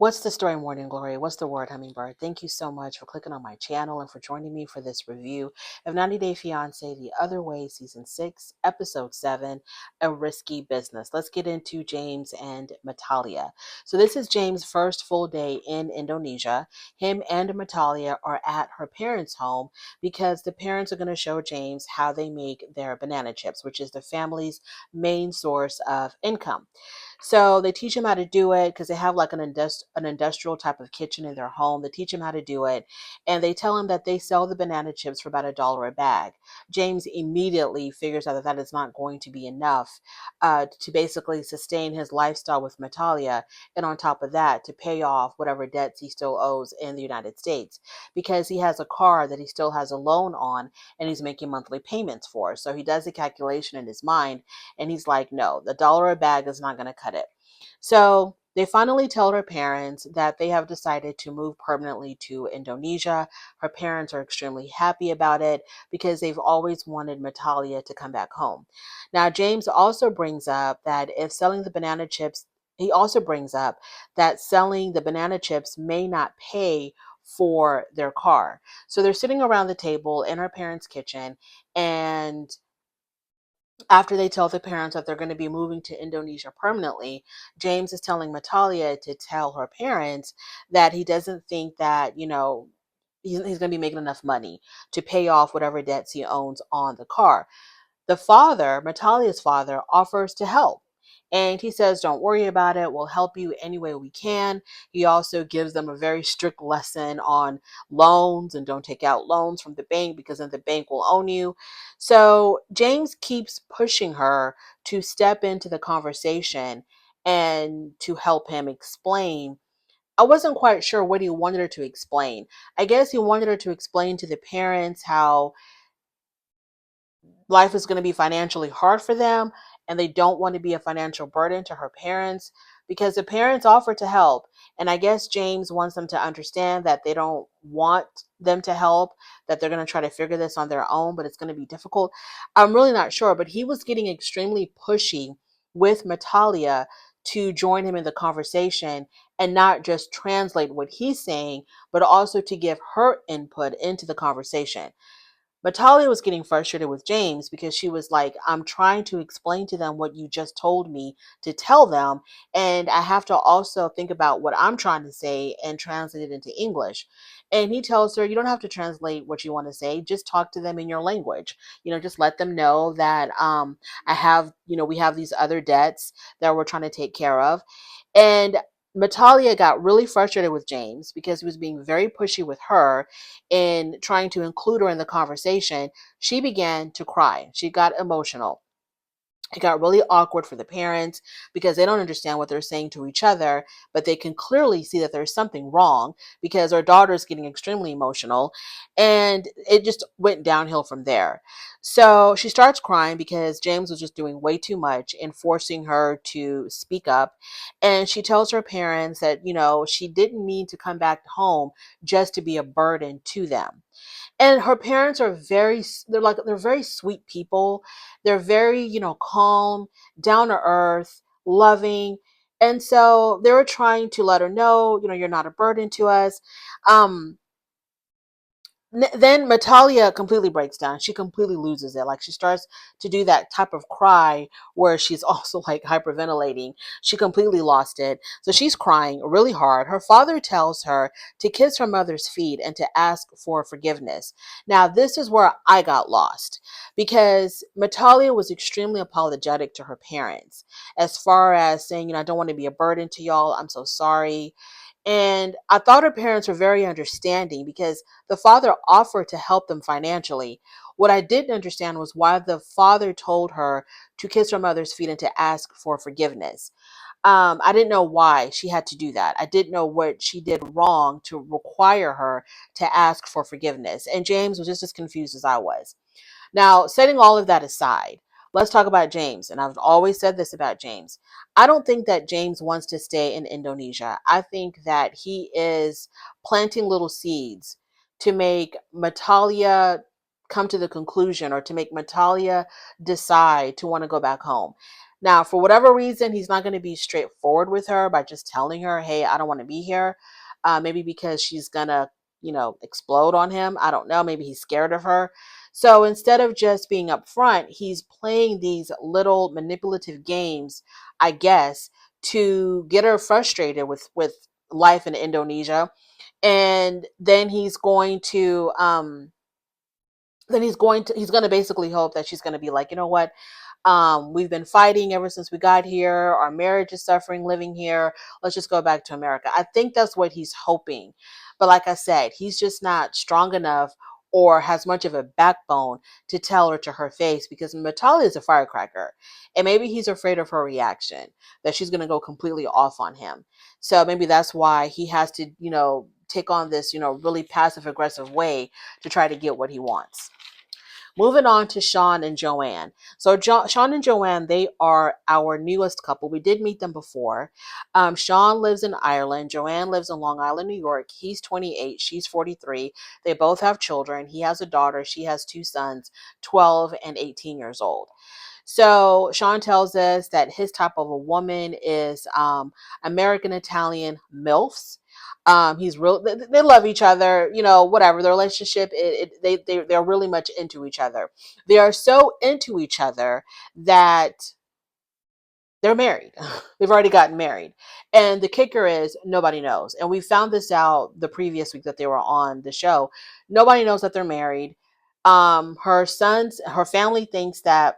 What's the story, Morning Glory? What's the word, Hummingbird? Thank you so much for clicking on my channel and for joining me for this review of 90 Day Fiance The Other Way, Season 6, Episode 7, A Risky Business. Let's get into James and Matalia. So this is James' first full day in Indonesia. Him and Matalia are at her parents' home because the parents are going to show James how they make their banana chips, which is the family's main source of income. So they teach him how to do it because they have like an industrial type of kitchen in their home. They teach him how to do it, and they tell him that they sell the banana chips for about $1 a bag. James immediately figures out that that is not going to be enough to basically sustain his lifestyle with Matalia, and on top of that, to pay off whatever debts he still owes in the United States, because he has a car that he still has a loan on, and he's making monthly payments for. So he does the calculation in his mind, and he's like, no, the dollar a bag is not going to cut it. So they finally tell her parents that they have decided to move permanently to Indonesia. Her parents are extremely happy about it because they've always wanted Matalia to come back home. Now, James also brings up that if selling the banana chips, he also brings up that selling the banana chips may not pay for their car. So they're sitting around the table in her parents' kitchen, and after they tell the parents that they're going to be moving to Indonesia permanently, James is telling Matalia to tell her parents that he doesn't think that, he's going to be making enough money to pay off whatever debts he owns on the car. The father, Matalia's father, offers to help. And he says, don't worry about it. We'll help you any way we can. He also gives them a very strict lesson on loans, and don't take out loans from the bank because then the bank will own you. So James keeps pushing her to step into the conversation and to help him explain. I wasn't quite sure what he wanted her to explain. I guess he wanted her to explain to the parents how life is going to be financially hard for them, and they don't want to be a financial burden to her parents, because the parents offer to help. And I guess James wants them to understand that they don't want them to help, that they're going to try to figure this on their own, but it's going to be difficult. I'm really not sure, but he was getting extremely pushy with Matalia to join him in the conversation and not just translate what he's saying, but also to give her input into the conversation. Matalia was getting frustrated with James because she was like, I'm trying to explain to them what you just told me to tell them. And I have to also think about what I'm trying to say and translate it into English. And he tells her, you don't have to translate what you want to say. Just talk to them in your language. Just let them know that we have these other debts that we're trying to take care of. And Matalia got really frustrated with James because he was being very pushy with her in trying to include her in the conversation. She began to cry. She got emotional. It got really awkward for the parents because they don't understand what they're saying to each other, but they can clearly see that there's something wrong because our daughter's getting extremely emotional, and it just went downhill from there. So she starts crying because James was just doing way too much and forcing her to speak up. And she tells her parents that, she didn't mean to come back home just to be a burden to them. And her parents are they're very sweet people. They're very, calm, down to earth, loving. And so they were trying to let her know, you're not a burden to us. Um, then Matalia completely breaks down. She completely loses it. Like, she starts to do that type of cry where she's also like hyperventilating. She completely lost it. So she's crying really hard. Her father tells her to kiss her mother's feet and to ask for forgiveness. Now, this is where I got lost because Matalia was extremely apologetic to her parents as far as saying, I don't want to be a burden to y'all. I'm so sorry. And I thought her parents were very understanding because the father offered to help them financially. What I didn't understand was why the father told her to kiss her mother's feet and to ask for forgiveness. I didn't know why she had to do that. I didn't know what she did wrong to require her to ask for forgiveness. And James was just as confused as I was. Now, setting all of that aside, let's talk about James. And I've always said this about James. I don't think that James wants to stay in Indonesia. I think that he is planting little seeds to make Matalia come to the conclusion, or to make Matalia decide to want to go back home. Now, for whatever reason, he's not going to be straightforward with her by just telling her, hey, I don't want to be here. Maybe because she's going to, explode on him. I don't know. Maybe he's scared of her. So instead of just being upfront, he's playing these little manipulative games, I guess, to get her frustrated with life in Indonesia. And then he's going to basically hope that she's going to be like, you know what? We've been fighting ever since we got here. Our marriage is suffering living here. Let's just go back to America. I think that's what he's hoping. But like I said, he's just not strong enough or has much of a backbone to tell her to her face, because Matalia is a firecracker. And maybe he's afraid of her reaction, that she's going to go completely off on him. So maybe that's why he has to, take on this, really passive aggressive way to try to get what he wants. Moving on to Shawn and Joanne. So Shawn and Joanne, they are our newest couple. We did meet them before. Shawn lives in Ireland. Joanne lives in Long Island, New York. He's 28. She's 43. They both have children. He has a daughter. She has two sons, 12 and 18 years old. So Shawn tells us that his type of a woman is American Italian MILFs. He's real. They love each other, whatever the relationship. They're really much into each other. They are so into each other that they're married. They've already gotten married. And the kicker is nobody knows. And we found this out the previous week that they were on the show. Nobody knows that they're married. Her family thinks that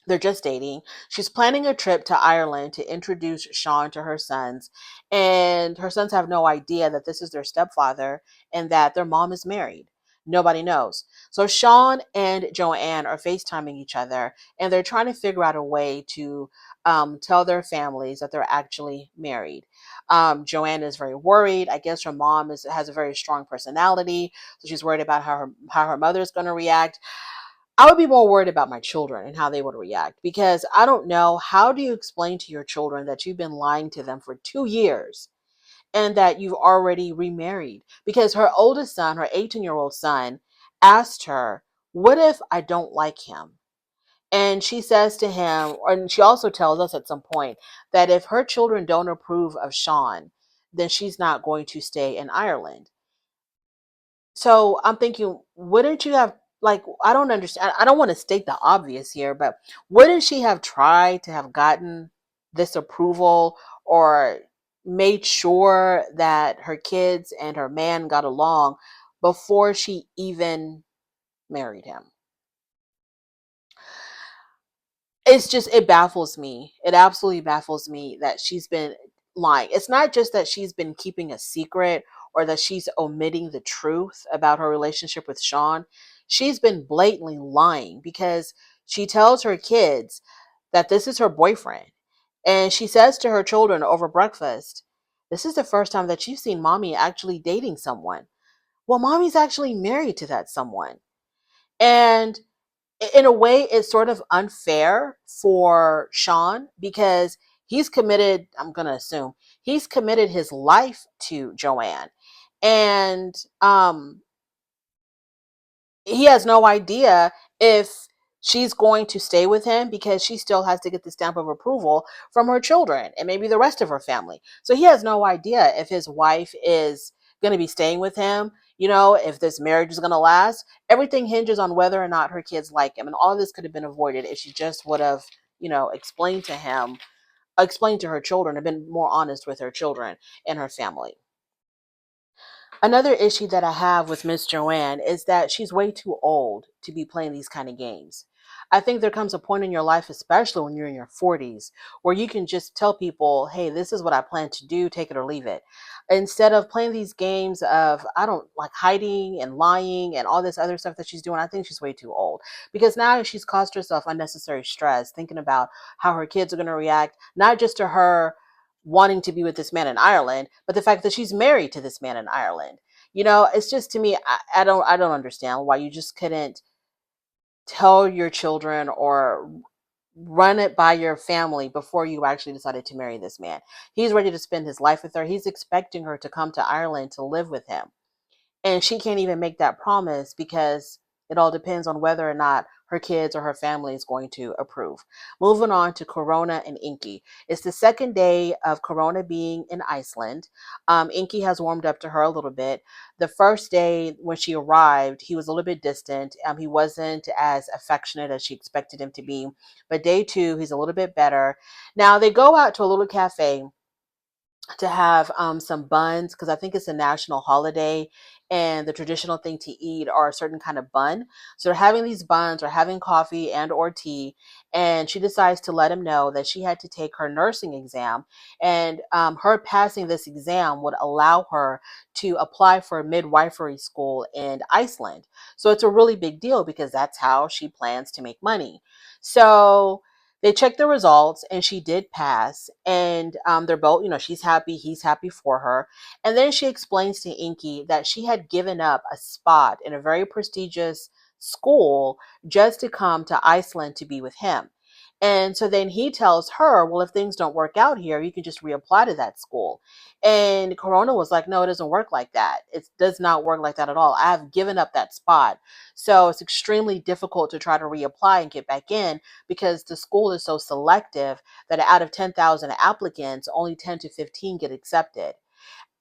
they're just dating. She's planning a trip to Ireland to introduce Shawn to her sons. And her sons have no idea that this is their stepfather and that their mom is married. Nobody knows. So Shawn and Joanne are FaceTiming each other, and they're trying to figure out a way to tell their families that they're actually married. Joanne is very worried. I guess her mom has a very strong personality, so she's worried about how her mother is going to react. I would be more worried about my children and how they would react, because I don't know, how do you explain to your children that you've been lying to them for 2 years and that you've already remarried? Because her oldest son, her 18-year-old son, asked her, what if I don't like him? And she says to him, and she also tells us at some point, that if her children don't approve of Shawn, then she's not going to stay in Ireland. So I'm thinking, wouldn't you have, like, I don't understand. I don't want to state the obvious here, but wouldn't she have tried to have gotten this approval, or made sure that her kids and her man got along before she even married him? It baffles me. It absolutely baffles me that she's been lying. It's not just that she's been keeping a secret or that she's omitting the truth about her relationship with Shawn. She's been blatantly lying, because she tells her kids that this is her boyfriend. And she says to her children over breakfast, this is the first time that you've seen mommy actually dating someone. Well, mommy's actually married to that someone. And in a way, it's sort of unfair for Shawn, because he's committed, I'm going to assume, he's committed his life to Joanne. And he has no idea if she's going to stay with him, because she still has to get the stamp of approval from her children and maybe the rest of her family. So he has no idea if his wife is going to be staying with him, if this marriage is going to last. Everything hinges on whether or not her kids like him. And all of this could have been avoided if she just would have, explained to her children, and been more honest with her children and her family. Another issue that I have with Miss Joanne is that she's way too old to be playing these kind of games. I think there comes a point in your life, especially when you're in your 40s, where you can just tell people, hey, this is what I plan to do, take it or leave it. Instead of playing these games of, I don't like, hiding and lying and all this other stuff that she's doing. I think she's way too old, because now she's caused herself unnecessary stress thinking about how her kids are going to react, not just to her wanting to be with this man in Ireland, but the fact that she's married to this man in Ireland. It's just, to me, I don't understand why you just couldn't tell your children or run it by your family before you actually decided to marry this man. He's ready to spend his life with her. He's expecting her to come to Ireland to live with him. And she can't even make that promise, because it all depends on whether or not her kids or her family is going to approve. Moving on to Corona and Inky. It's the second day of Corona being in Iceland. Inky has warmed up to her a little bit. The first day when she arrived, he was a little bit distant. He wasn't as affectionate as she expected him to be. But day two, he's a little bit better. Now they go out to a little cafe to have some buns because I think it's a national holiday and the traditional thing to eat are a certain kind of bun. So they're having these buns or having coffee and or tea, and she decides to let him know that she had to take her nursing exam, and her passing this exam would allow her to apply for a midwifery school in Iceland. So it's a really big deal because that's how she plans to make money. So they checked the results and she did pass, and they're both, she's happy, he's happy for her. And then she explains to Inky that she had given up a spot in a very prestigious school just to come to Iceland to be with him. And so then he tells her, well, if things don't work out here, you can just reapply to that school. And Corona was like, no, it doesn't work like that. It does not work like that at all. I've given up that spot. So it's extremely difficult to try to reapply and get back in because the school is so selective that out of 10,000 applicants, only 10 to 15 get accepted.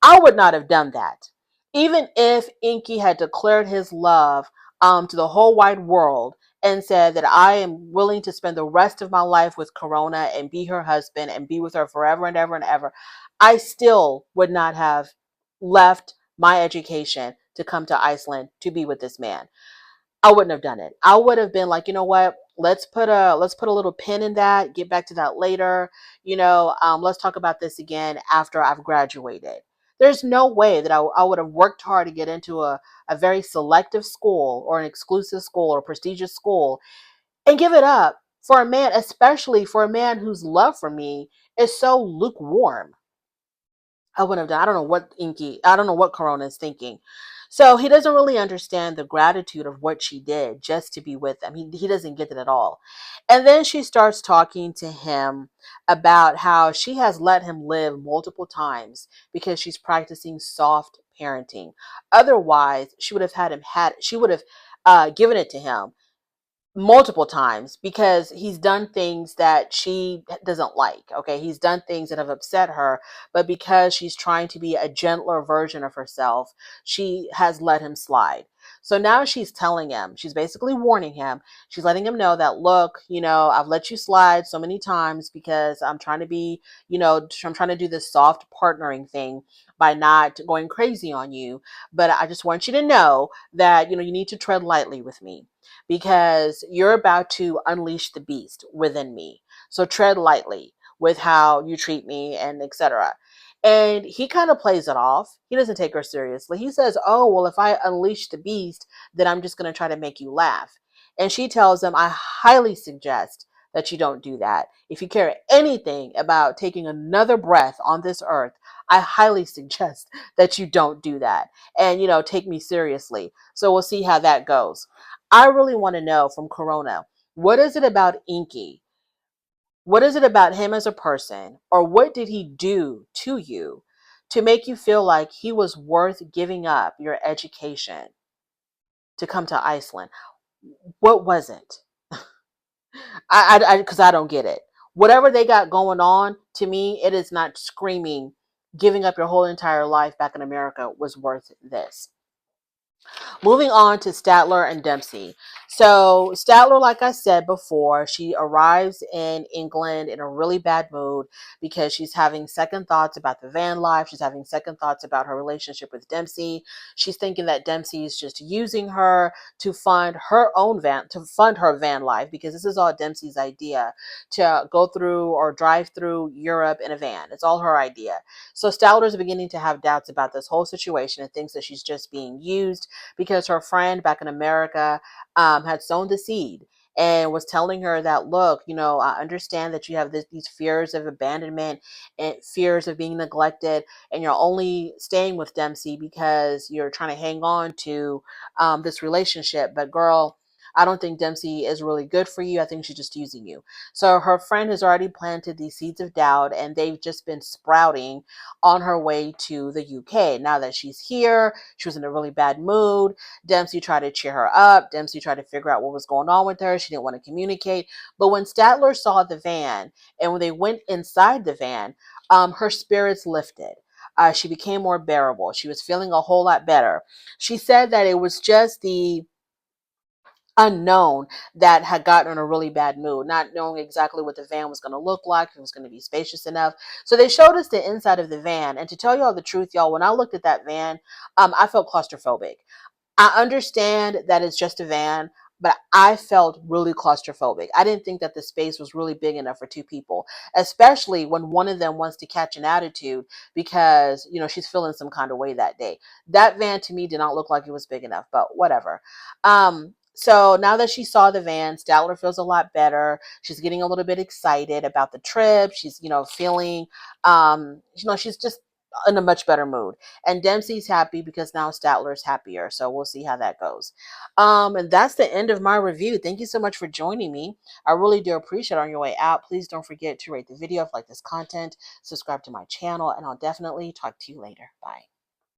I would not have done that. Even if Inky had declared his love to the whole wide world and said that I am willing to spend the rest of my life with Corona and be her husband and be with her forever and ever and ever, I still would not have left my education to come to Iceland to be with this man. I wouldn't have done it. I would have been like, you know what? Let's put a little pin in that. Get back to that later. Let's talk about this again after I've graduated. There's no way that I would have worked hard to get into a very selective school or an exclusive school or prestigious school and give it up for a man, especially for a man whose love for me is so lukewarm. I wouldn't have done. I don't know what Corona is thinking. So he doesn't really understand the gratitude of what she did just to be with him. He doesn't get it at all. And then she starts talking to him about how she has let him live multiple times because she's practicing soft parenting. Otherwise, she would have given it to him multiple times because he's done things that she doesn't like. Okay. He's done things that have upset her, but because she's trying to be a gentler version of herself, she has let him slide. So now she's telling him, she's basically warning him. She's letting him know that, look, I've let you slide so many times because I'm trying to be, I'm trying to do this soft partnering thing by not going crazy on you. But I just want you to know that, you need to tread lightly with me because you're about to unleash the beast within me. So tread lightly with how you treat me and etc. And he kind of plays it off. He doesn't take her seriously. He says, oh, well, if I unleash the beast, then I'm just going to try to make you laugh. And she tells him, I highly suggest that you don't do that. If you care anything about taking another breath on this earth, I highly suggest that you don't do that and, take me seriously. So we'll see how that goes. I really want to know from Corona, what is it about Inky? What is it about him as a person? Or what did he do to you to make you feel like he was worth giving up your education to come to Iceland? What was it? Because I don't get it. Whatever they got going on, to me, it is not screaming giving up your whole entire life back in America was worth this. Moving on to Statler and Dempsey. So Statler, like I said before, she arrives in England in a really bad mood because she's having second thoughts about the van life. She's having second thoughts about her relationship with Dempsey. She's thinking that Dempsey is just using her to fund her van life, because this is all Dempsey's idea, to go through or drive through Europe in a van. It's all her idea. So Statler's beginning to have doubts about this whole situation and thinks that she's just being used because her friend back in America had sown the seed and was telling her that, look, I understand that you have these fears of abandonment and fears of being neglected, and you're only staying with Dempsey because you're trying to hang on to this relationship. But girl, I don't think Dempsey is really good for you. I think she's just using you. So her friend has already planted these seeds of doubt, and they've just been sprouting on her way to the UK. Now that she's here, she was in a really bad mood. Dempsey tried to cheer her up. Dempsey tried to figure out what was going on with her. She didn't want to communicate. But when Statler saw the van, and when they went inside the van, her spirits lifted. She became more bearable. She was feeling a whole lot better. She said that it was just the unknown that had gotten her in a really bad mood, not knowing exactly what the van was going to look like, if it was going to be spacious enough. So they showed us the inside of the van. And to tell y'all the truth, y'all, when I looked at that van, I felt claustrophobic. I understand that it's just a van, but I felt really claustrophobic. I didn't think that the space was really big enough for two people, especially when one of them wants to catch an attitude because, she's feeling some kind of way that day. That van to me did not look like it was big enough, but whatever. So now that she saw the van, Statler feels a lot better. She's getting a little bit excited about the trip. She's, feeling, she's just in a much better mood. And Dempsey's happy because now Statler's happier. So we'll see how that goes. And that's the end of my review. Thank you so much for joining me. I really do appreciate it. On your way out, please don't forget to rate the video if you like this content, subscribe to my channel, and I'll definitely talk to you later. Bye.